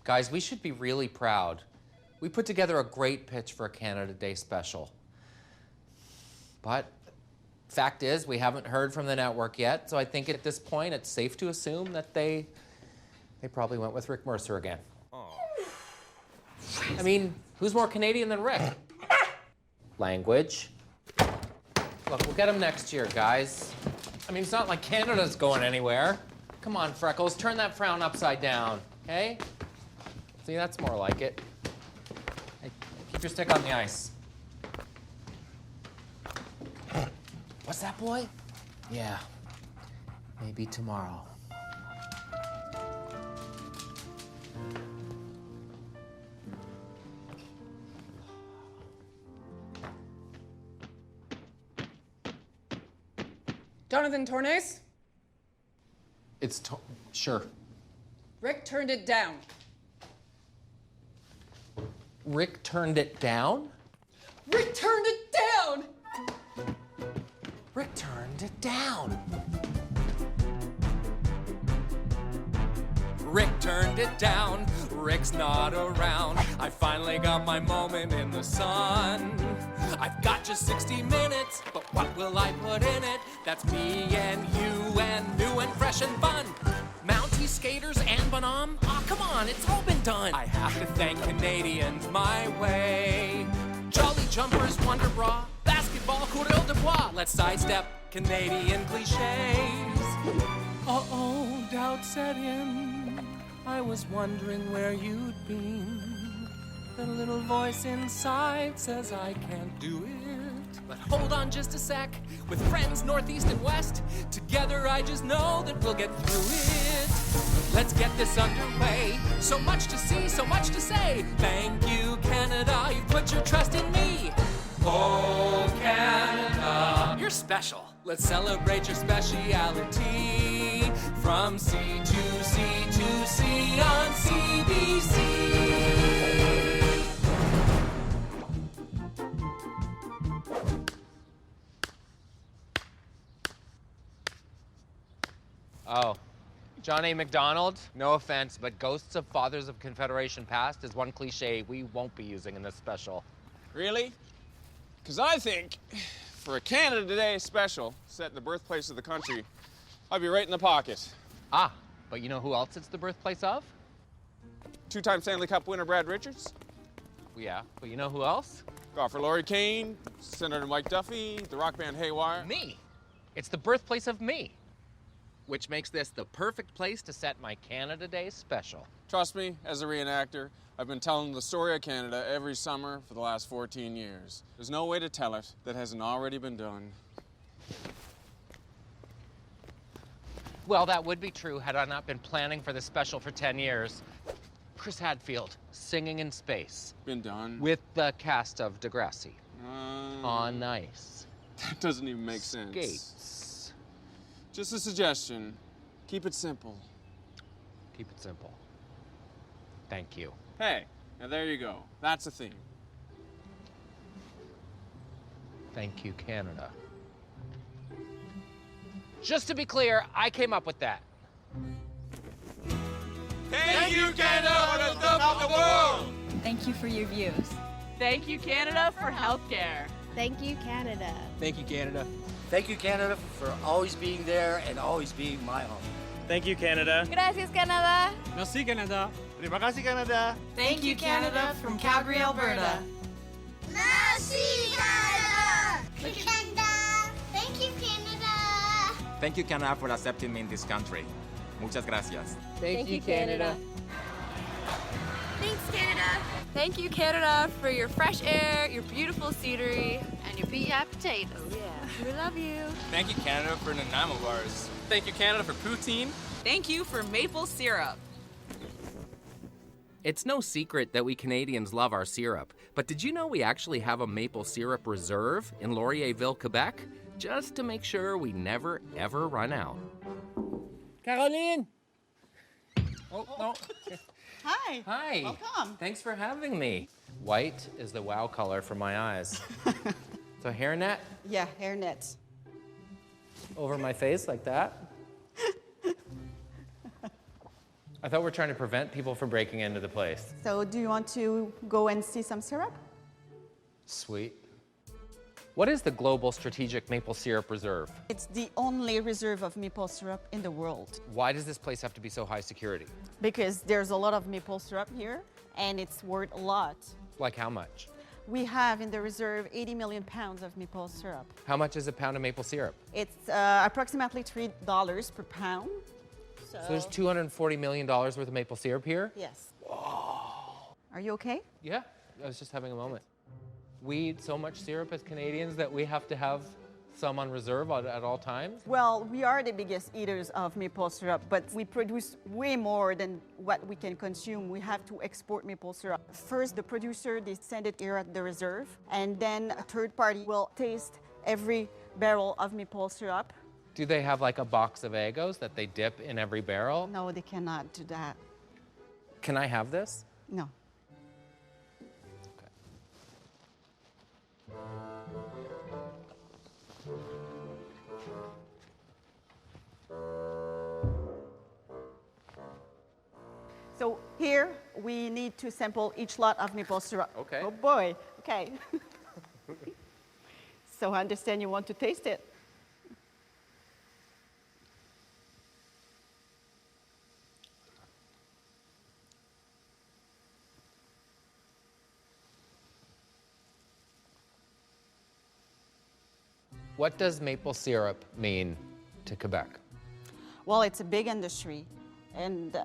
Guys, we should be really proud. We put together a great pitch for a Canada Day special. But fact is, we haven't heard from the network yet, so I think at this point it's safe to assume that they probably went with Rick Mercer again. Oh. I mean, who's more Canadian than Rick? Language. Look, we'll get him next year, guys. I mean, it's not like Canada's going anywhere. Come on, Freckles, turn that frown upside down, okay? See, that's more like it. Hey, keep your stick on the ice. What's that, boy? Yeah, maybe tomorrow. Jonathan Torrens? Sure. Rick turned it down. Rick turned it down? Rick turned it down! Rick turned it down. Rick turned it down. Rick's not around. I finally got my moment in the sun. I've got just 60 minutes, but what will I put in it? That's me and you and new and fresh and fun. Mountie, skaters, and Bonhomme? Aw, come on, it's all been done. I have to thank Canadians my way. Jolly jumpers, Wonder Bra, basketball, coureur de bois. Let's sidestep Canadian cliches. Uh-oh, doubt set in. I was wondering where you'd been. The little voice inside says I can't do it. But hold on just a sec. With friends northeast and west, together I just know that we'll get through it. Let's get this underway. So much to see, so much to say. Thank you, Canada. You've put your trust in me. Oh, Canada, you're special. Let's celebrate your speciality. From sea to sea to sea on CBC. Oh, John A. MacDonald, no offense, but ghosts of fathers of Confederation past is one cliche we won't be using in this special. Really? Because I think for a Canada Day special set in the birthplace of the country, I'd be right in the pocket. Ah, but you know who else it's the birthplace of? Two-time Stanley Cup winner Brad Richards. Yeah, but you know who else? Golfer Laurie Kane, Senator Mike Duffy, the rock band Haywire. Me. It's the birthplace of me. Which makes this the perfect place to set my Canada Day special. Trust me, as a reenactor, I've been telling the story of Canada every summer for the last 14 years. There's no way to tell it that hasn't already been done. Well, that would be true had I not been planning for this special for 10 years. Chris Hadfield, Singing in Space. Been done. With the cast of Degrassi. On ice. That doesn't even make sense. Skates. Just a suggestion. Keep it simple. Keep it simple. Thank you. Hey, now there you go. That's a theme. Thank you, Canada. Just to be clear, I came up with that. Thank you, Canada, for the top of the world! Thank you for your views. Thank you, Canada, for healthcare. Thank you, Canada. Thank you, Canada. Thank you, Canada, for always being there and always being my home. Thank you, Canada. Gracias, Canada. Merci, Canada. Terima kasih, Canada. Thank you, Canada, from Calgary, Alberta. Merci, Canada. Canada. Thank you, Canada. Thank you, Canada, for accepting me in this country. Muchas gracias. Thank you, Canada. Thanks, Canada. Thank you, Canada, for your fresh air, your beautiful scenery, and your PI potatoes. Oh, yeah. We love you. Thank you, Canada, for Nanaimo bars. Thank you, Canada, for poutine. Thank you for maple syrup. It's no secret that we Canadians love our syrup, but did you know we actually have a maple syrup reserve in Laurierville, Quebec, just to make sure we never, ever run out? Caroline! Oh, no. Hi. Hi. Welcome. Thanks for having me. White is the wow color for my eyes. So hairnet Yeah, hairnets. over my face like that. I thought we were trying to prevent people from breaking into the place. So do you want to go and see some syrup? Sweet. What is the Global Strategic Maple Syrup Reserve? It's the only reserve of maple syrup in the world Why does this place have to be so high security? because there's a lot of maple syrup here and it's worth a lot. Like how much? We have in the reserve 80 million pounds of maple syrup. How much is a pound of maple syrup? It's approximately $3 per pound. So there's $240 million worth of maple syrup here? Yes. Are you okay? Yeah, I was just having a moment. We eat so much syrup as Canadians that we have to have some on reserve at all times? Well, we are the biggest eaters of maple syrup, but we produce way more than what we can consume. We have to export maple syrup. First, the producer, they send it here at the reserve, and then a third party will taste every barrel of maple syrup. Do they have like a box of Eggos that they dip in every barrel? No, they cannot do that. Can I have this? No. So here we need to sample each lot of maple syrup. Okay. Oh boy. Okay. So I understand you want to taste it. What does maple syrup mean to Quebec? Well, it's a big industry, and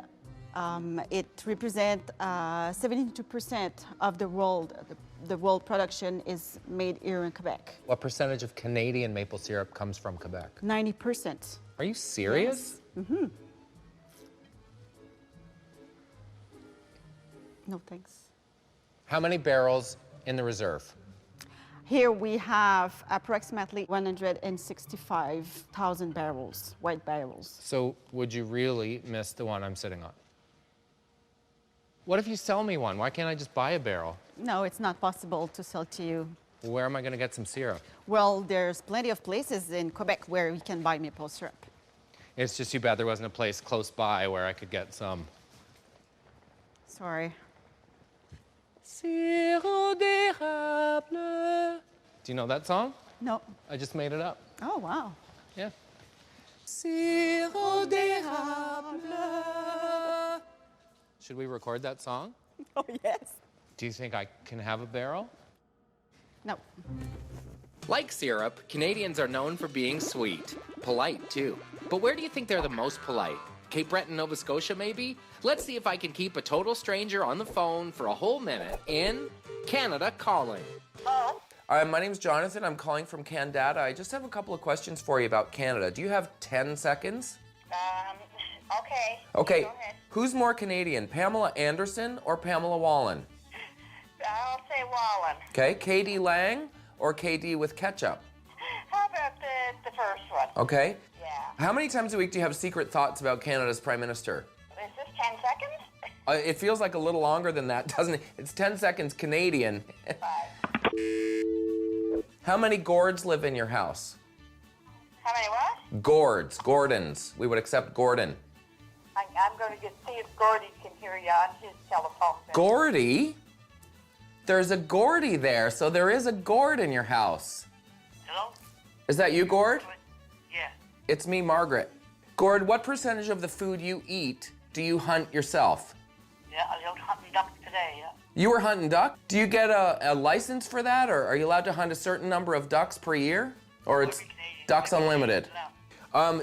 it represents 72% of the world. The world production is made here in Quebec. What percentage of Canadian maple syrup comes from Quebec? 90%. Are you serious? Mm-hmm. No, thanks. How many barrels in the reserve? Here we have approximately 165,000 barrels, white barrels. So would you really miss the one I'm sitting on? What if you sell me one? Why can't I just buy a barrel? No, it's not possible to sell to you. Where am I going to get some syrup? Well, there's plenty of places in Quebec where you can buy maple syrup. It's just too bad there wasn't a place close by where I could get some. Sorry. Sirop d'érable. Do you know that song? No. I just made it up. Oh, wow. Yeah. Sirop d'érable. Should we record that song? Oh, yes. Do you think I can have a barrel? No. Like syrup, Canadians are known for being sweet. Polite, too. But where do you think they're the most polite? Cape Breton, Nova Scotia, maybe? Let's see if I can keep a total stranger on the phone for a whole minute in Canada Calling. Oh, My name's Jonathan. I'm calling from Candata. I just have a couple of questions for you about Canada. Do you have 10 seconds? okay. Okay. Go ahead. Who's more Canadian, Pamela Anderson or Pamela Wallen? I'll say Wallen. Okay. KD Lang or KD with ketchup? How about the first one? Okay. Yeah. How many times a week do you have secret thoughts about Canada's Prime Minister? Is this 10 seconds? It feels like a little longer than that, doesn't it? It's 10 seconds Canadian. 5. How many gourds live in your house? How many what? Gourds, Gordons. We would accept Gordon. I'm going to see if Gordy can hear you on his telephone. Gordy? There's a Gordy there, so there is a gourd in your house. Hello? Is that you, Gord? Yeah. It's me, Margaret. Gord, what percentage of the food you eat do you hunt yourself? Yeah, I don't hunting duck today, yeah. You were hunting duck? Do you get a license for that, or are you allowed to hunt a certain number of ducks per year? Or it's ducks unlimited?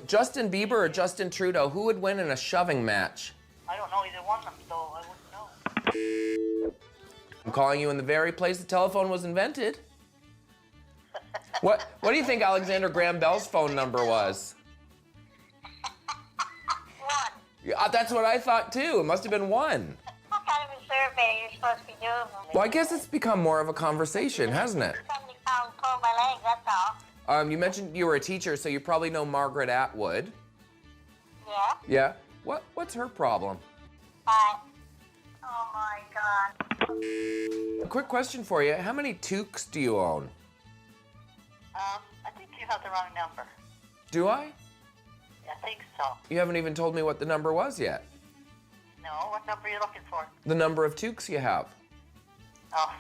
Justin Bieber or Justin Trudeau, who would win in a shoving match? I don't know either one of them, so I wouldn't know. I'm calling you in the very place the telephone was invented. What do you think Alexander Graham Bell's phone number was? 1. Yeah, that's what I thought too. It must have been 1. What kind of a survey are you supposed to be doing? Well, I guess it's become more of a conversation, hasn't it? Somebody pulled my leg, that's all. You mentioned you were a teacher, so you probably know Margaret Atwood. Yeah? Yeah? What's her problem? 5. Oh my God. A quick question for you. How many toques do you own? I think you have the wrong number. Do I? I think so. You haven't even told me what the number was yet. No, what number are you looking for? The number of toques you have. Oh,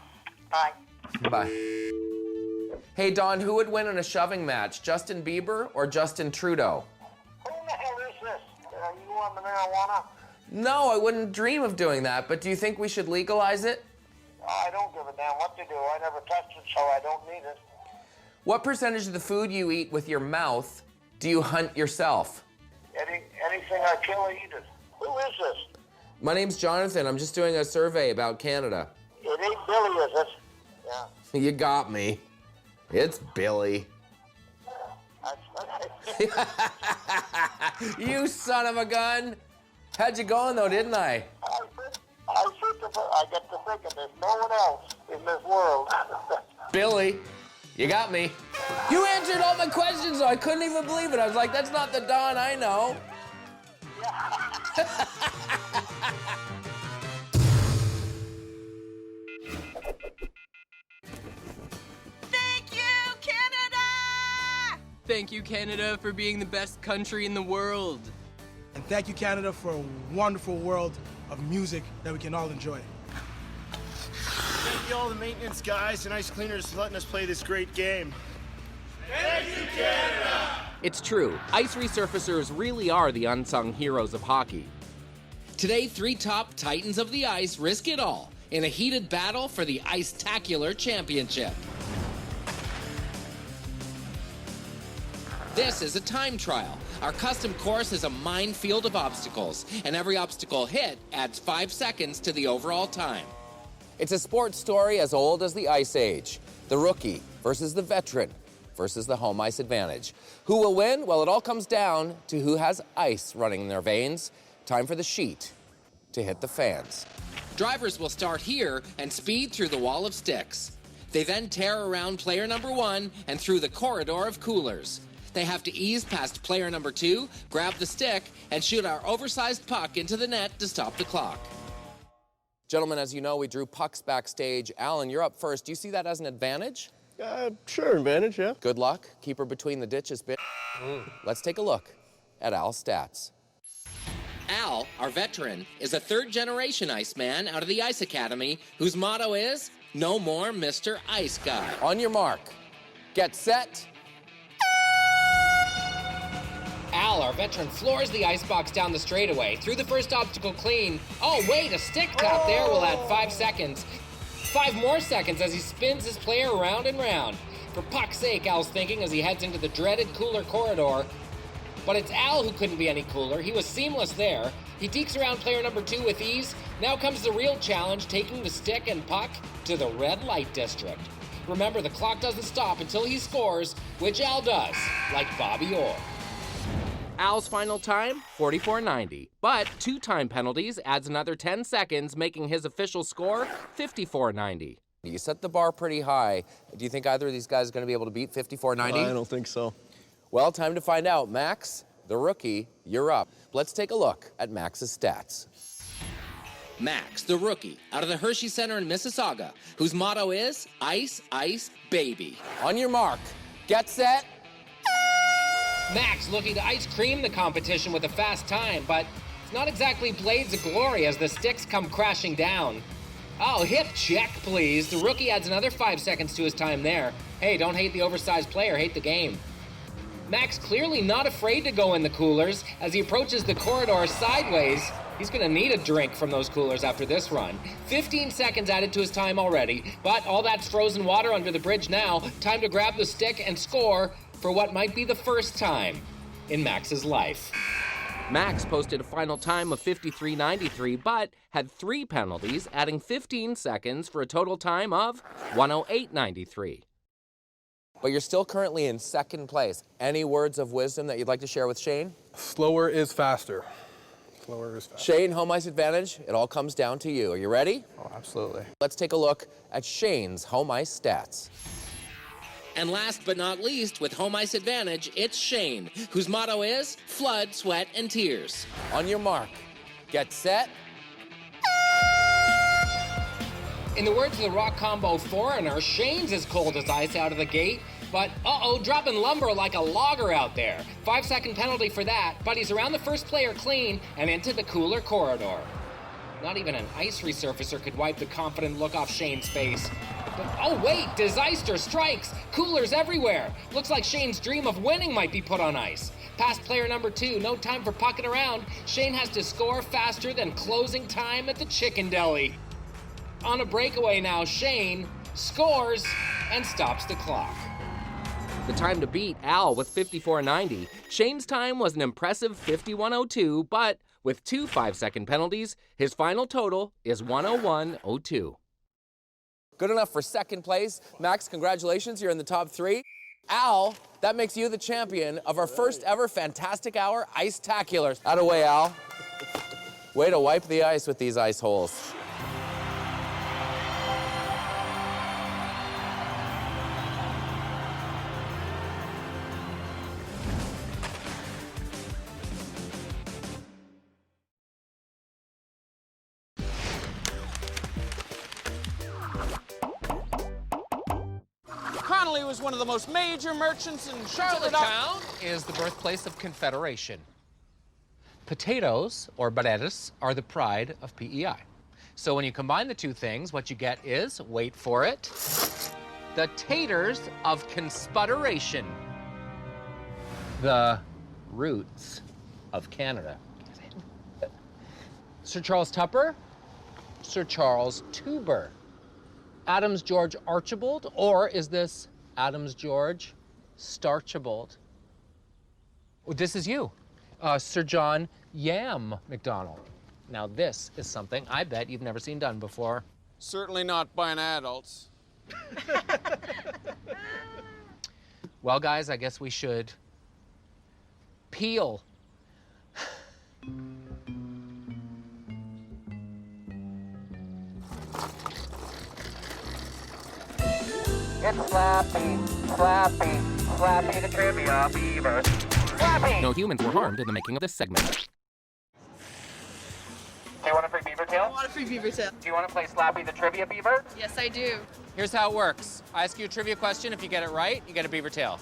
bye. Bye. Hey, Don, who would win in a shoving match, Justin Bieber or Justin Trudeau? Who the hell is this? Are you on the marijuana? No, I wouldn't dream of doing that, but do you think we should legalize it? I don't give a damn what you do. I never touched it, so I don't need it. What percentage of the food you eat with your mouth do you hunt yourself? Anything I kill, I eat it. Who is this? My name's Jonathan. I'm just doing a survey about Canada. It ain't Billy, is it? Yeah. You got me. It's Billy. You son of a gun. How'd you going though, didn't I? I get to thinking there's no one else in this world. Billy, you got me. You answered all my questions though. I couldn't even believe it. I was like, that's not the Don I know. Thank you, Canada! Thank you, Canada, for being the best country in the world. And thank you, Canada, for a wonderful world of music that we can all enjoy. Thank you all the maintenance guys and ice cleaners for letting us play this great game. Thank you, Canada! It's true. Ice resurfacers really are the unsung heroes of hockey. Today, 3 top titans of the ice risk it all in a heated battle for the Ice-tacular Championship. This is a time trial. Our custom course is a minefield of obstacles, and every obstacle hit adds 5 seconds to the overall time. It's a sports story as old as the Ice Age. The rookie versus the veteran versus the home ice advantage. Who will win? Well, it all comes down to who has ice running in their veins. Time for the sheet to hit the fans. Drivers will start here and speed through the wall of sticks. They then tear around player number 1 and through the corridor of coolers. They have to ease past player number 2, grab the stick, and shoot our oversized puck into the net to stop the clock. Gentlemen, as you know, we drew pucks backstage. Alan, you're up first. Do you see that as an advantage? Sure, advantage, yeah. Good luck. Keep her between the ditches, bitch. Let's take a look at Al's stats. Al, our veteran, is a third-generation Iceman out of the Ice Academy, whose motto is, "No more Mr. Ice Guy." On your mark, get set. Al, our veteran, floors the icebox down the straightaway, through the first obstacle clean. Oh, wait, a stick tap there will add 5 seconds. 5 more seconds as he spins his player round and round. For puck's sake, Al's thinking as he heads into the dreaded cooler corridor. But it's Al who couldn't be any cooler. He was seamless there. He dekes around player number 2 with ease. Now comes the real challenge, taking the stick and puck to the red light district. Remember, the clock doesn't stop until he scores, which Al does, like Bobby Orr. Al's final time, 44.90. But 2 time penalties adds another 10 seconds, making his official score 54.90. You set the bar pretty high. Do you think either of these guys is going to be able to beat 54.90? I don't think so. Well, time to find out. Max, the rookie, you're up. Let's take a look at Max's stats. Max, the rookie, out of the Hershey Center in Mississauga, whose motto is, "Ice, Ice, Baby." On your mark, get set. Max looking to ice cream the competition with a fast time, but it's not exactly blades of glory as the sticks come crashing down. Oh, hip check, please. The rookie adds another 5 seconds to his time there. Hey, don't hate the oversized player, hate the game. Max clearly not afraid to go in the coolers. As he approaches the corridor sideways, he's gonna need a drink from those coolers after this run. 15 seconds added to his time already, but all that's frozen water under the bridge now. Time to grab the stick and score for what might be the first time in Max's life. Max posted a final time of 53.93, but had 3 penalties, adding 15 seconds for a total time of 108.93. But you're still currently in second place. Any words of wisdom that you'd like to share with Shane? Slower is faster. Slower is faster. Shane, home ice advantage, it all comes down to you. Are you ready? Oh, absolutely. Let's take a look at Shane's home ice stats. And last but not least, with home ice advantage, it's Shane, whose motto is, "Flood, Sweat, and Tears." On your mark, get set. In the words of the rock combo Foreigner, Shane's as cold as ice out of the gate, but dropping lumber like a logger out there. 5 second penalty for that, but he's around the first player clean and into the cooler corridor. Not even an ice resurfacer could wipe the confident look off Shane's face. But, oh wait, Deseister strikes! Coolers everywhere! Looks like Shane's dream of winning might be put on ice. Past player number 2, no time for pucking around. Shane has to score faster than closing time at the chicken deli. On a breakaway now, Shane scores and stops the clock. The time to beat Al with 54.90. Shane's time was an impressive 51.02, but with 2 5-second penalties, his final total is 101.02. Good enough for second place. Max, congratulations, you're in the top 3. Al, that makes you the champion of our first ever Fantastic Hour Ice-taculars. Out of way, Al. Way to wipe the ice with these ice holes. Connolly was one of the most major merchants in Charlottetown is the birthplace of Confederation. Potatoes, or bananas, are the pride of PEI. So when you combine the two things, what you get is, wait for it, the taters of Consputteration. The roots of Canada. Sir Charles Tupper, Sir Charles Tuber. Adams George Archibald, or is this Adams George Starchibald? Oh, this is you, Sir John Yam McDonald. Now this is something I bet you've never seen done before. Certainly not by an adult. Well, guys, I guess we should peel. It's Slappy, Slappy, Slappy the Trivia Beaver. Slappy! No humans were harmed in the making of this segment. Do you want a free beaver tail? I want a free beaver tail. Do you want to play Slappy the Trivia Beaver? Yes, I do. Here's how it works. I ask you a trivia question. If you get it right, you get a beaver tail.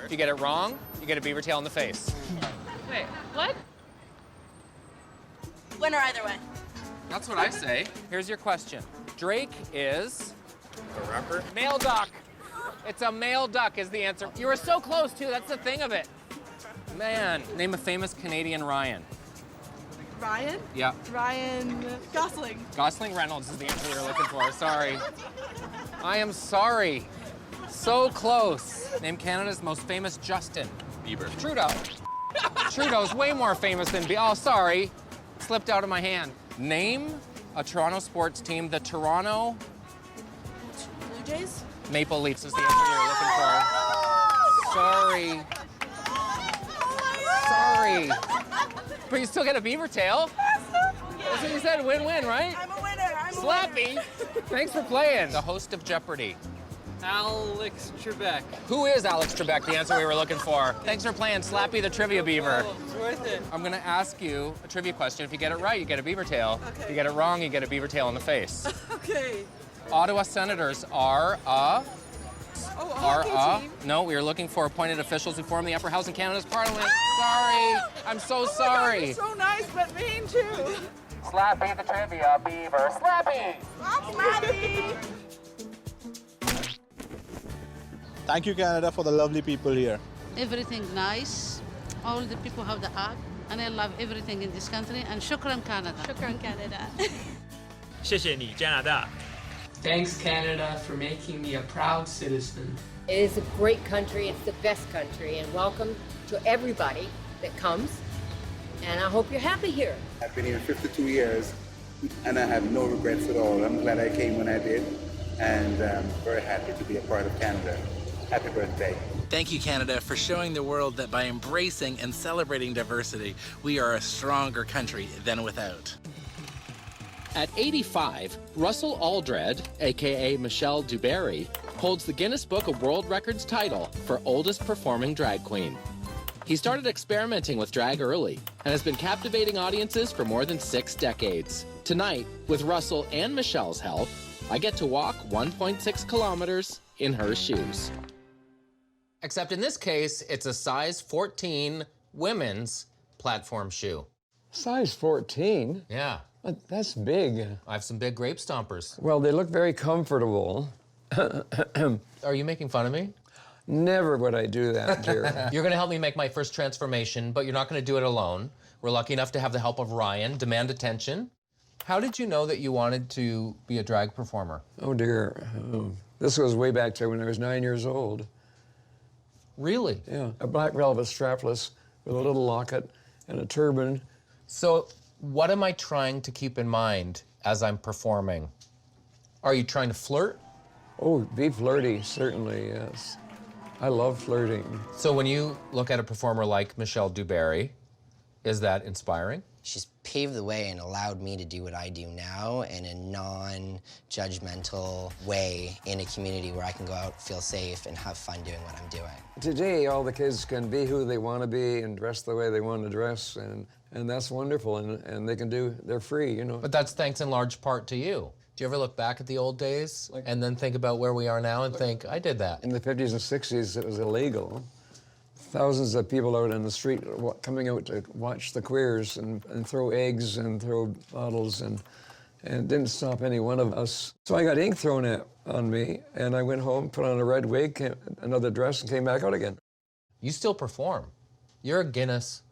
If you get it wrong, you get a beaver tail in the face. Wait, what? Winner either way. That's what I say. Here's your question. Drake is A rapper? male duck. It's a male duck is the answer. You were so close, too. That's the thing of it. Man, name a famous Canadian Ryan. Ryan? Yeah. Ryan Gosling. Gosling Reynolds is the answer we were looking for. Sorry. I am sorry. So close. Name Canada's most famous Justin. Bieber. Trudeau. Trudeau's way more famous than Oh, sorry. Slipped out of my hand. Name a Toronto sports team. The Toronto Blue Jays? Maple Leafs is the answer you were looking for. Sorry. Sorry. But you still get a beaver tail. That's what you said, win-win, right? I'm a winner. I'm Slappy. Thanks for playing. The host of Jeopardy. Alex Trebek. Who is Alex Trebek, the answer we were looking for? Thanks for playing Slappy the Trivia Beaver. Oh, it's worth it. I'm gonna ask you a trivia question. If you get it right, you get a beaver tail. Okay. If you get it wrong, you get a beaver tail in the face. Okay. Ottawa Senators are hockey team. No, we are looking for appointed officials who form the upper house in Canada's parliament. Sorry. I'm so sorry. You're so nice, but mean too. Slappy the Trivia Beaver. Slappy! Slappy! Thank you, Canada, for the lovely people here. Everything nice. All the people have the art, and I love everything in this country. And shukran, Canada. Shukran, Canada. 谢谢你，加拿大。 Thanks, Canada, for making me a proud citizen. It is a great country. It's the best country, and welcome to everybody that comes. And I hope you're happy here. I've been here 52 years, and I have no regrets at all. I'm glad I came when I did, and I'm very happy to be a part of Canada. Happy birthday. Thank you, Canada, for showing the world that by embracing and celebrating diversity, we are a stronger country than without. At 85, Russell Aldred, aka Michelle Dubarry, holds the Guinness Book of World Records title for oldest performing drag queen. He started experimenting with drag early and has been captivating audiences for more than 6 decades. Tonight, with Russell and Michelle's help, I get to walk 1.6 kilometers in her shoes. Except in this case, it's a size 14 women's platform shoe. Size 14? Yeah. That's big. I have some big grape stompers. Well, they look very comfortable. Are you making fun of me? Never would I do that, dear. You're gonna help me make my first transformation, but you're not gonna do it alone. We're lucky enough to have the help of Ryan. Demand attention. How did you know that you wanted to be a drag performer? Oh, dear. Oh. This goes way back to when I was 9 years old. Really? Yeah. A black velvet strapless with a little locket and a turban. So, what am I trying to keep in mind as I'm performing? Are you trying to flirt? Oh, be flirty, certainly, yes. I love flirting. So when you look at a performer like Michelle Dubarry, is that inspiring? She's paved the way and allowed me to do what I do now in a non-judgmental way in a community where I can go out, feel safe, and have fun doing what I'm doing. Today, all the kids can be who they want to be and dress the way they want to dress, and that's wonderful, and they can do, they're free, you know. But that's thanks in large part to you. Do you ever look back at the old days and then think about where we are now and think, I did that? In the 50s and 60s, it was illegal. Thousands of people out in the street coming out to watch the queers and throw eggs and throw bottles, and it didn't stop any one of us. So I got ink thrown on me, and I went home, put on a red wig, another dress, and came back out again. You still perform. You're a Guinness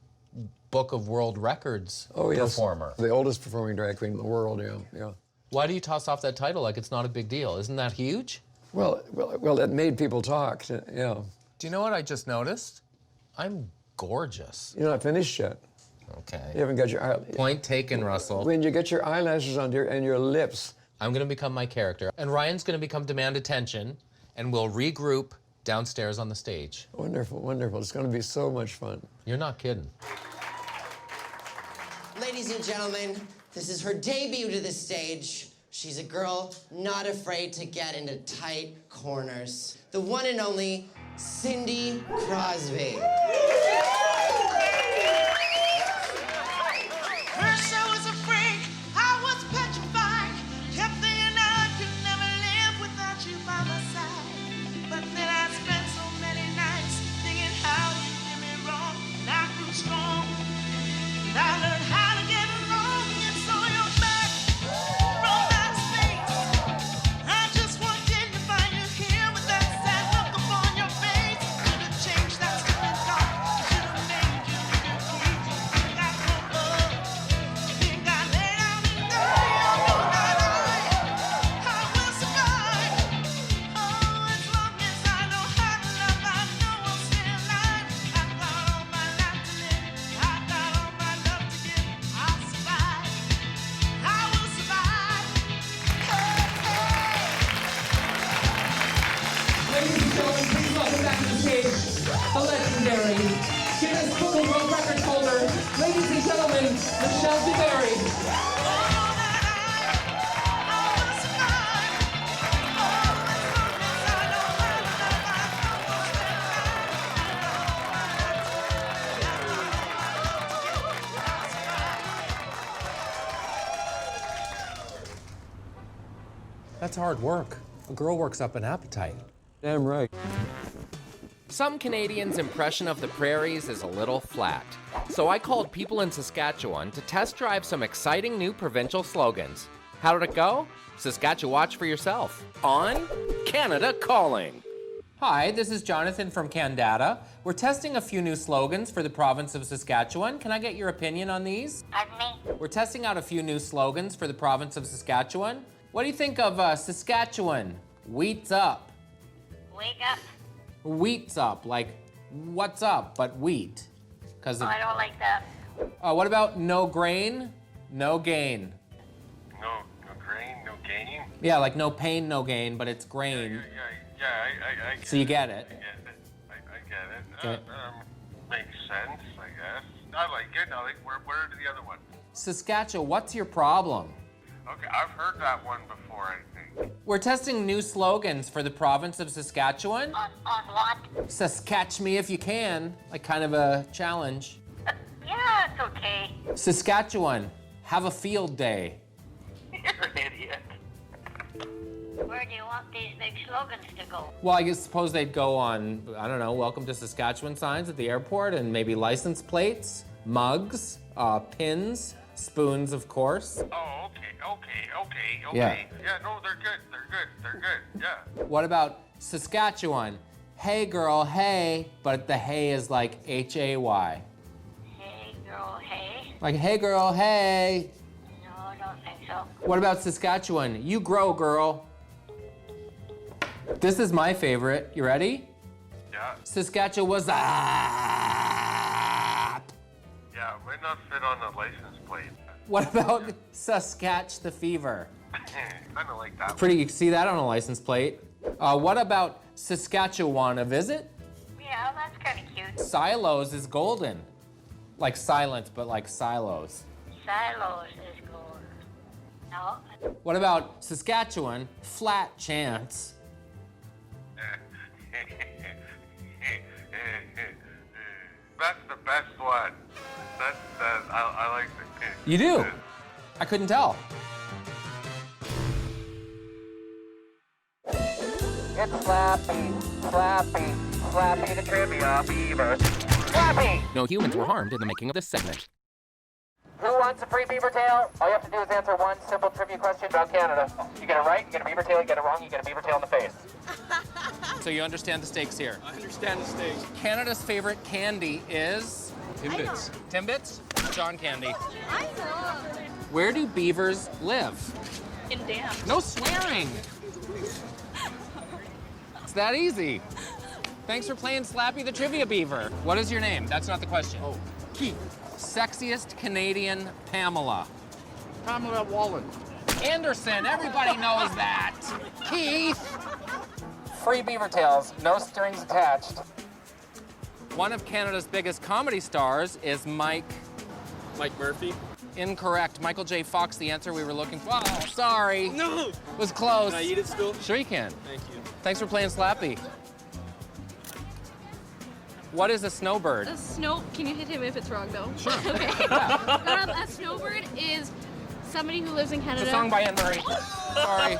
Book of World Records yes. performer. The oldest performing drag queen in the world, yeah. Why do you toss off that title like it's not a big deal? Isn't that huge? Well, it made people talk, yeah. Do you know what I just noticed? I'm gorgeous. You're not finished yet. Okay. You haven't got your Point taken, Russell. When you get your eyelashes on and your lips. I'm gonna become my character, and Ryan's gonna become Demand Attention, and we'll regroup downstairs on the stage. Wonderful, wonderful. It's gonna be so much fun. You're not kidding. Ladies and gentlemen, this is her debut to the stage. She's a girl not afraid to get into tight corners. The one and only Cindy Crosby. First I was a freak, I was petrified. Kept thinking I could never live without you by my side. But then I spent so many nights thinking how you did me wrong. And I grew strong, and I learned how to get along. And so you're back from that space. I just walked in to find you here with that sad look upon your face. Could have changed that stupid thought. Should have made you look at me. Got no love. Think I laid out and die. I know that I will survive. Oh, as long as I know how to love, I know I'll stay alive. I've got all my life to live. I've got all my love to give. I'll survive. I will survive. Ladies and gentlemen, please welcome back to the stage the legendary Guinness Book of World Records holder, ladies and gentlemen, Michelle Dubarry. That's hard work. A girl works up an appetite. Damn right. Some Canadians' impression of the prairies is a little flat. So I called people in Saskatchewan to test drive some exciting new provincial slogans. How did it go? Saskatchewan for yourself on Canada Calling. Hi, this is Jonathan from Candata. We're testing a few new slogans for the province of Saskatchewan. Can I get your opinion on these? Pardon me? We're testing out a few new slogans for the province of Saskatchewan. What do you think of Saskatchewan? Wheat's up. Wake up. Wheat's up, like what's up, but wheat. Oh, I don't like that. What about no grain, no gain? No grain, no gain? Yeah, like no pain, no gain, but it's grain. Yeah, I get it. So you get it. I get it. Okay. Makes sense, I guess. I like it. Where are the other ones? Saskatchewan, what's your problem? Okay, I've heard that one before, I think. We're testing new slogans for the province of Saskatchewan. On what? Saskatch me if you can, like kind of a challenge. Yeah, it's okay. Saskatchewan, have a field day. You're an idiot. Where do you want these big slogans to go? Well, I suppose they'd go on, I don't know, welcome to Saskatchewan signs at the airport and maybe license plates, mugs, pins, Spoons, of course. Oh, okay. Yeah. Yeah, no, they're good. Yeah. What about Saskatchewan? Hey girl, hey, but the hey is like H-A-Y. Hey, girl, hey. Like, hey girl, hey. No, I don't think so. What about Saskatchewan? You grow, girl. This is my favorite. You ready? Yeah. Saskatchewan was Yeah, it might not fit on the license plate. What about Saskatch the fever? Kind of like that. Pretty, you see that on a license plate. What about Saskatchewan, a visit? Yeah, that's kind of cute. Silos is golden. Like silent, but like silos. Silos is gold. No. What about Saskatchewan, flat chance? That's the best one. I like the. You do? I couldn't tell. It's Slappy the trivia beaver. Slappy! No humans were harmed in the making of this segment. Who wants a free beaver tail? All you have to do is answer one simple trivia question about Canada. You get it right, you get a beaver tail. You get it wrong, you get a beaver tail in the face. So you understand the stakes here. I understand the stakes. Canada's favorite candy is? Timbits. Timbits? John Candy. I know. Where do beavers live? In dam. No swearing. It's that easy. Thanks for playing Slappy the Trivia Beaver. What is your name? That's not the question. Oh, Keith. Sexiest Canadian Pamela. Pamela Wallen. Anderson, everybody knows that. Keith. Free beaver tails, no strings attached. One of Canada's biggest comedy stars is Mike Murphy. Incorrect. Michael J. Fox, the answer we were looking for. Oh, sorry. No! Was close. Can I eat it still? Sure you can. Thank you. Thanks for playing Slappy. What is a snowbird? A snow. Can you hit him if it's wrong though? Sure. Okay. A snowbird is somebody who lives in Canada. It's a song by Anne Murray. Sorry.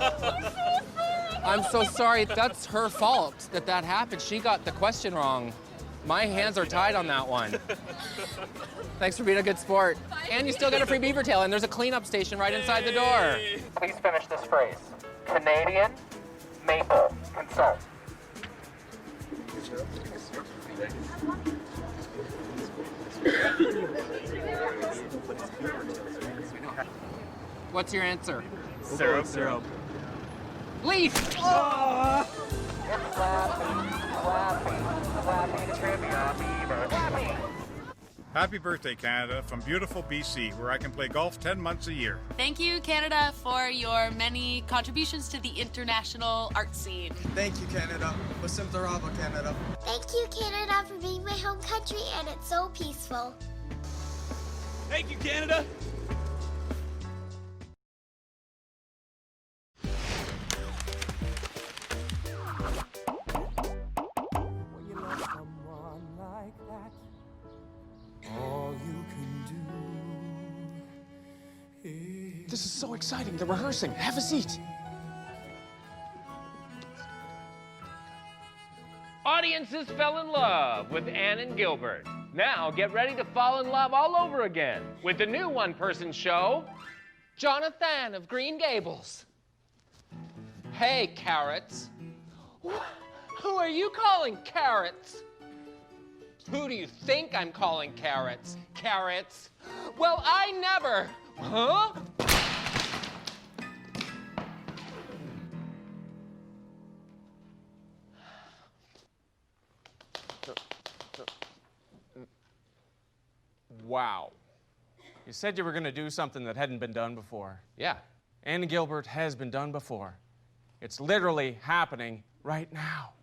I'm so sorry. That's her fault that happened. She got the question wrong. My hands are tied on that one. Thanks for being a good sport. And you still get a free beaver tail, and there's a cleanup station right inside the door. Please finish this phrase. Canadian maple consult. What's your answer? Syrup. Leaf! Slappy the trivia beaver. Slappy! Happy birthday, Canada, from beautiful BC, where I can play golf 10 months a year. Thank you, Canada, for your many contributions to the international art scene. Thank you, Canada. Wasim Tarava, Canada. Thank you, Canada, for being my home country, and it's so peaceful. Thank you, Canada. This is so exciting. They're rehearsing. Have a seat. Audiences fell in love with Ann and Gilbert. Now get ready to fall in love all over again with the new one-person show, Jonathan of Green Gables. Hey, carrots. Who are you calling carrots? Who do you think I'm calling carrots? Carrots? Well, I never. Huh? Wow. You said you were going to do something that hadn't been done before. Yeah. Ann and Gilbert has been done before. It's literally happening right now.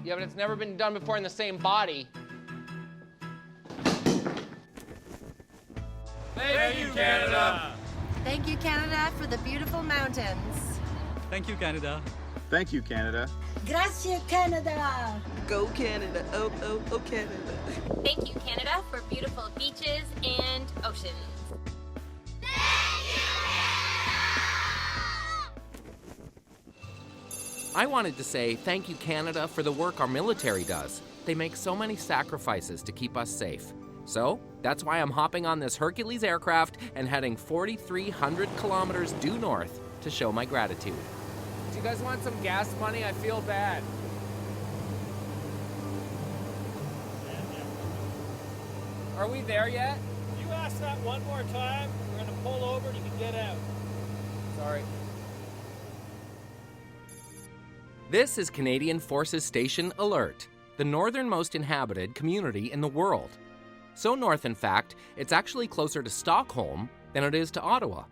Yeah, but it's never been done before in the same body. Thank you, Canada. Thank you, Canada, for the beautiful mountains. Thank you, Canada. Thank you, Canada. Gracias, Canada. Go, Canada. Oh, Canada. Thank you, Canada, for beautiful beaches and oceans. I wanted to say thank you, Canada, for the work our military does. They make so many sacrifices to keep us safe. So that's why I'm hopping on this Hercules aircraft and heading 4,300 kilometers due north to show my gratitude. Do you guys want some gas money? I feel bad. Are we there yet? You ask that one more time, we're gonna pull over and you can get out. Sorry. This is Canadian Forces Station Alert, the northernmost inhabited community in the world. So north, in fact, it's actually closer to Stockholm than it is to Ottawa.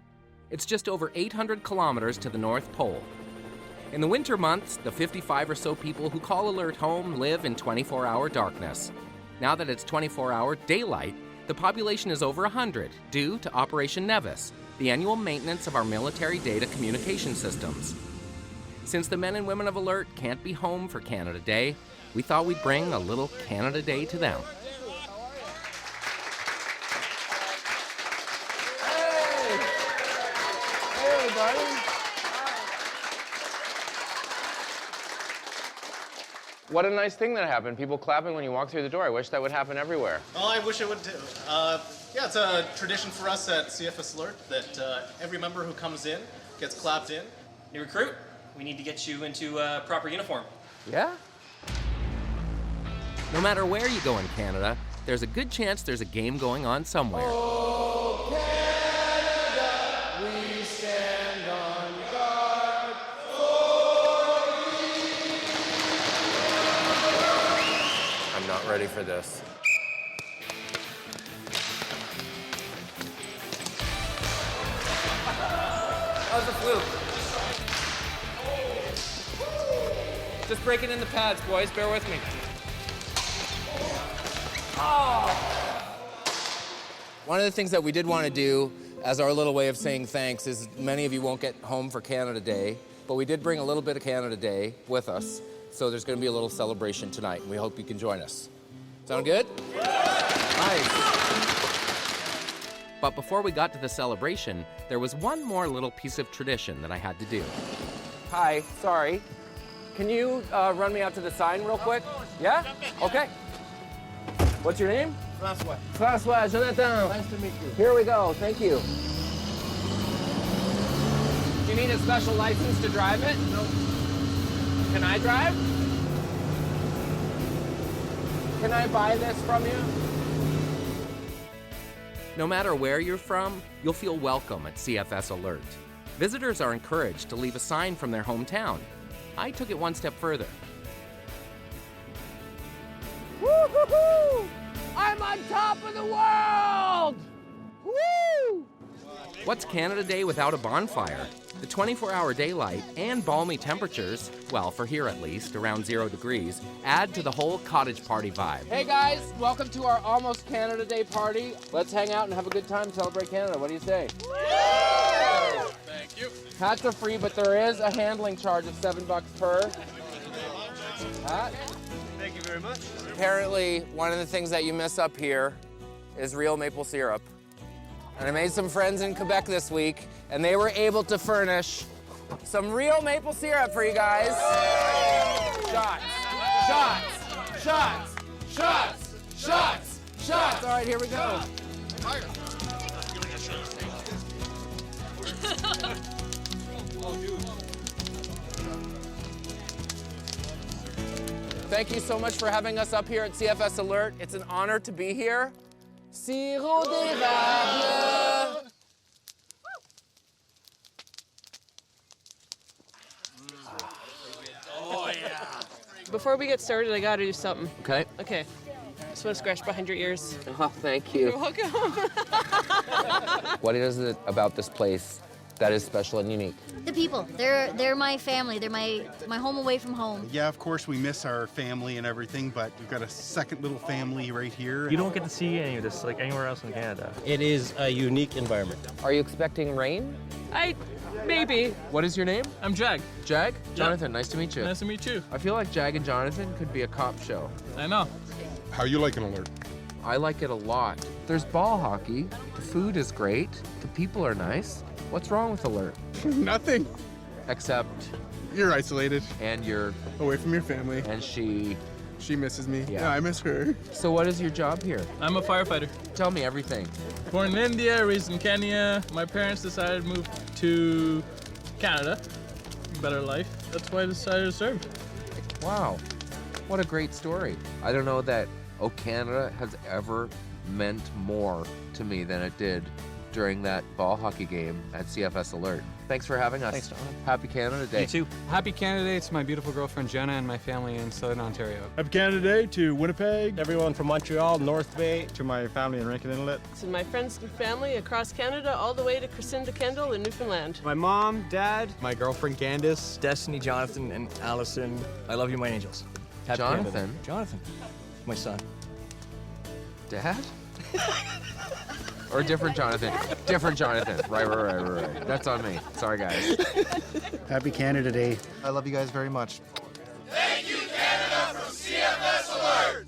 It's just over 800 kilometers to the North Pole. In the winter months, the 55 or so people who call Alert home live in 24-hour darkness. Now that it's 24-hour daylight, the population is over 100 due to Operation Nevis, the annual maintenance of our military data communication systems. Since the men and women of Alert can't be home for Canada Day, we thought we'd bring a little Canada Day to them. What a nice thing that happened. People clapping when you walk through the door. I wish that would happen everywhere. Well, I wish it would too. Yeah, it's a tradition for us at CFS Alert that every member who comes in gets clapped in. New recruit, we need to get you into a proper uniform. Yeah? No matter where you go in Canada, there's a good chance there's a game going on somewhere. Oh, Canada, we stand on guard for you. I'm not ready for this. That was a fluke. Just breaking in the pads, boys. Bear with me. Oh! One of the things that we did want to do as our little way of saying thanks is many of you won't get home for Canada Day, but we did bring a little bit of Canada Day with us, so there's going to be a little celebration tonight, and we hope you can join us. Sound good? Nice. But before we got to the celebration, there was one more little piece of tradition that I had to do. Hi, sorry. Can you run me out to the sign real quick? Yeah? Okay. What's your name? Francois. Francois, Jonathan. Nice to meet you. Here we go. Thank you. Do you need a special license to drive it? No. Can I drive? Can I buy this from you? No matter where you're from, you'll feel welcome at CFS Alert. Visitors are encouraged to leave a sign from their hometown. I took it one step further. Woo-hoo-hoo! I'm on top of the world! Woo! What's Canada Day without a bonfire? The 24-hour daylight and balmy temperatures, well, for here at least, around 0 degrees, add to the whole cottage party vibe. Hey guys, welcome to our almost Canada Day party. Let's hang out and have a good time, celebrate Canada. What do you say? Thank you. Hats are free, but there is a handling charge of $7 per hat. Thank you very much. Apparently, one of the things that you miss up here is real maple syrup. And I made some friends in Quebec this week, and they were able to furnish some real maple syrup for you guys. Shots, shots, shots, shots, shots, shots. All right, here we go. Thank you so much for having us up here at CFS Alert. It's an honor to be here. Sirop d'érable. Oh, yeah. Before we get started, I gotta do something. Okay. Okay. Just want to scratch behind your ears. Oh, thank you. You're welcome. What is it about this place that is special and unique? The people. They're my family. They're my home away from home. Yeah, of course we miss our family and everything, but we've got a second little family right here. You don't get to see any of this like anywhere else in Canada. It is a unique environment. Are you expecting rain? Maybe. What is your name? I'm Jag. Jag? Jonathan, nice to meet you. Nice to meet you. I feel like Jag and Jonathan could be a cop show. I know. How you liking Alert? I like it a lot. There's ball hockey, the food is great, the people are nice. What's wrong with Alert? She misses me. Yeah. Yeah, I miss her. So what is your job here? I'm a firefighter. Tell me everything. Born in India, raised in Kenya. My parents decided to move to Canada. Better life. That's why I decided to serve. Wow, what a great story. I don't know that "Oh Canada" has ever meant more to me than it did during that ball hockey game at CFS Alert. Thanks for having us. Thanks, Jonathan. Happy Canada Day. You too. Happy Canada Day to my beautiful girlfriend Jenna and my family in Southern Ontario. Happy Canada Day to Winnipeg. Everyone from Montreal, North Bay. To my family in Rankin Inlet. To my friends and family across Canada, all the way to Crescinda Kendall in Newfoundland. My mom, dad, My girlfriend Candace. Destiny, Jonathan, and Allison. I love you, my angels. Happy Canada Jonathan? Day. Jonathan. My son. Dad? Or a different Jonathan? Different Jonathan. Right. That's on me. Sorry, guys. Happy Canada Day. I love you guys very much. Thank you, Canada, from CFS Alert.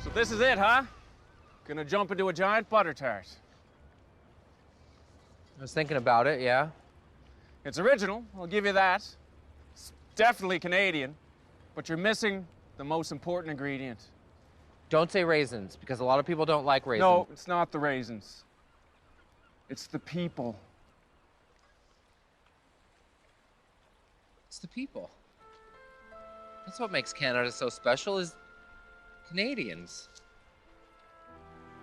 So this is it, huh? Gonna jump into a giant butter tart. I was thinking about it, yeah. It's original, I'll give you that. It's definitely Canadian, but you're missing the most important ingredient. Don't say raisins, because a lot of people don't like raisins. No, it's not the raisins. It's the people. It's the people. That's what makes Canada so special, is Canadians.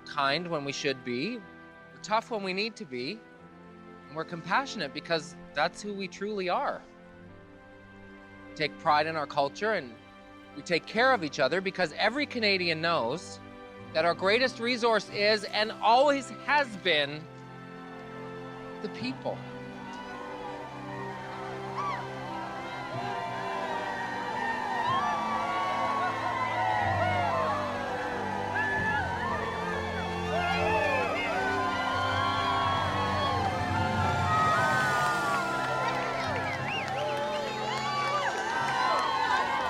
Kind when we should be, we're tough when we need to be, and we're compassionate because that's who we truly are. We take pride in our culture and we take care of each other because every Canadian knows that our greatest resource is and always has been the people.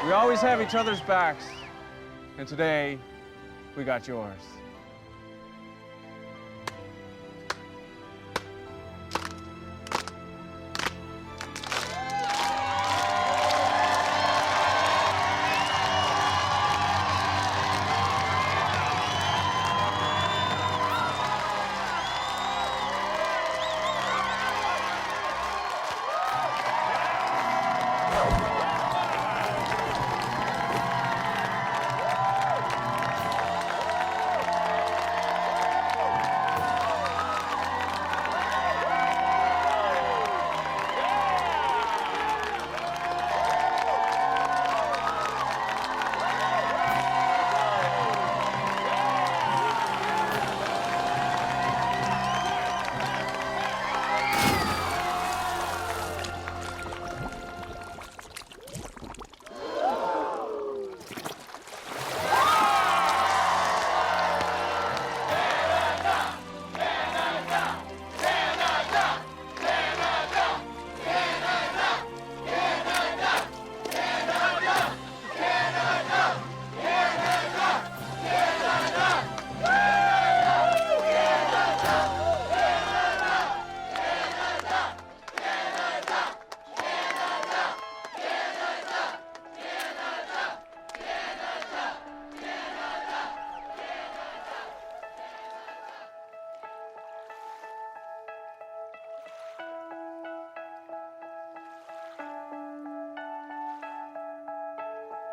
We always have each other's backs, and today, we got yours.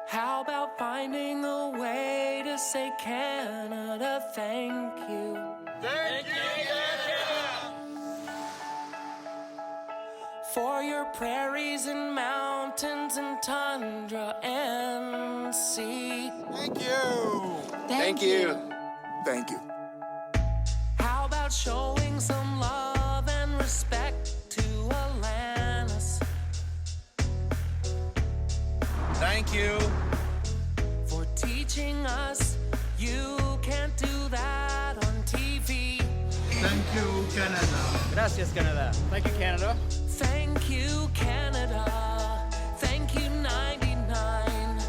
How about finding a way to say Canada, thank you? Thank you, Canada. For your prairies and mountains and tundra and sea. Thank you. Thank you. Thank you. How about showing some love and respect to Alanis? Thank you. For teaching us you can't do that on TV. Thank you, Canada. Gracias, Canada. Thank you, Canada. Thank you, Canada. Thank you, 99.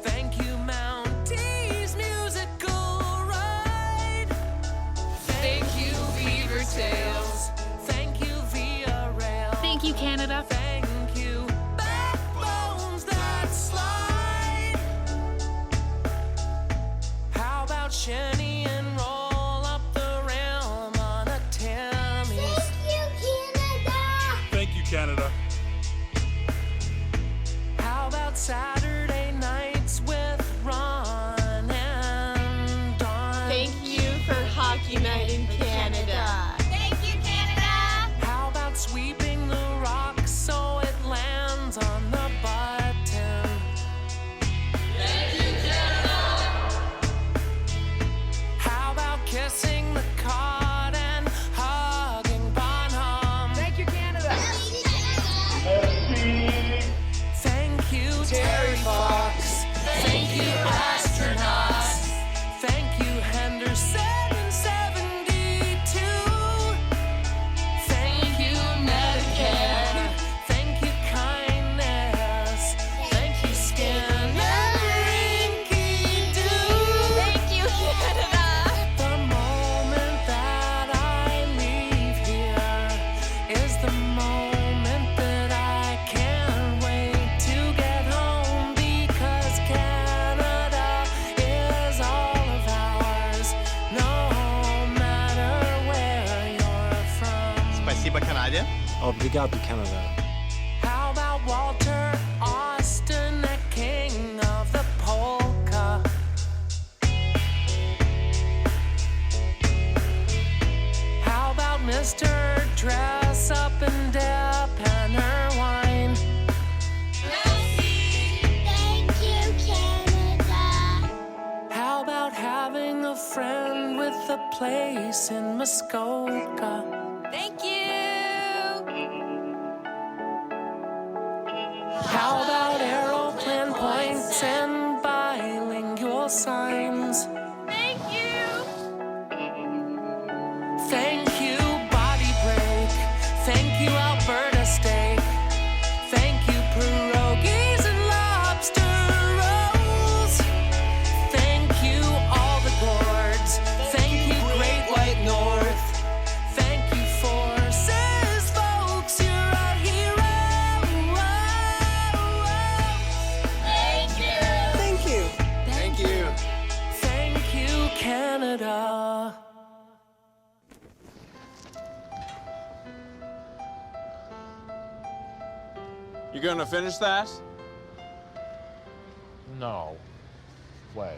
Thank you, Mounties Musical Ride. Thank you, Beaver Tails. Thank you, Via Rail. Thank you, Canada. Thank you, Backbones That Slide. How about Shenny and roll up the rim on a Tammy's? Thank you, Canada. How about Saturday nights with Ron and Dawn? Thank you for Hockey Night in Canada. Thank you, Canada. How about sweeping the rock so it lands on the button? Thank you, Canada. How about kissing the cod and hugging Bonham? Thank you, Canada. Thank you, Terry Fox. Thank you, astronauts. Thank you, Henderson in 72. Thank you, Medicare. Thank you, kindness. Thank you, skin and Rinky Doo. Thank you, Canada. The moment that I leave here is the moment that I can't wait to get home, because Canada is all of ours, no matter where you're from. Спасибо, Canada. Obrigado, Canada. How about Walter Austin, the king of the polka? How about Mr. Dress Up and Dip and her wine? Thank you, Canada. How about having a friend with a place in Muskoka? Thank you. How about aeroplane points and bilingual signs? Thank you. Thank you, Body Break. Thank you, Alberta Steak. Thank you, pierogies and lobster rolls. Thank you, all the gourds. Thank you, Great White North. Thank you, Forces, folks, you're our hero. Thank you. Thank you. Thank you. Thank you, Canada. You gonna finish that? No way.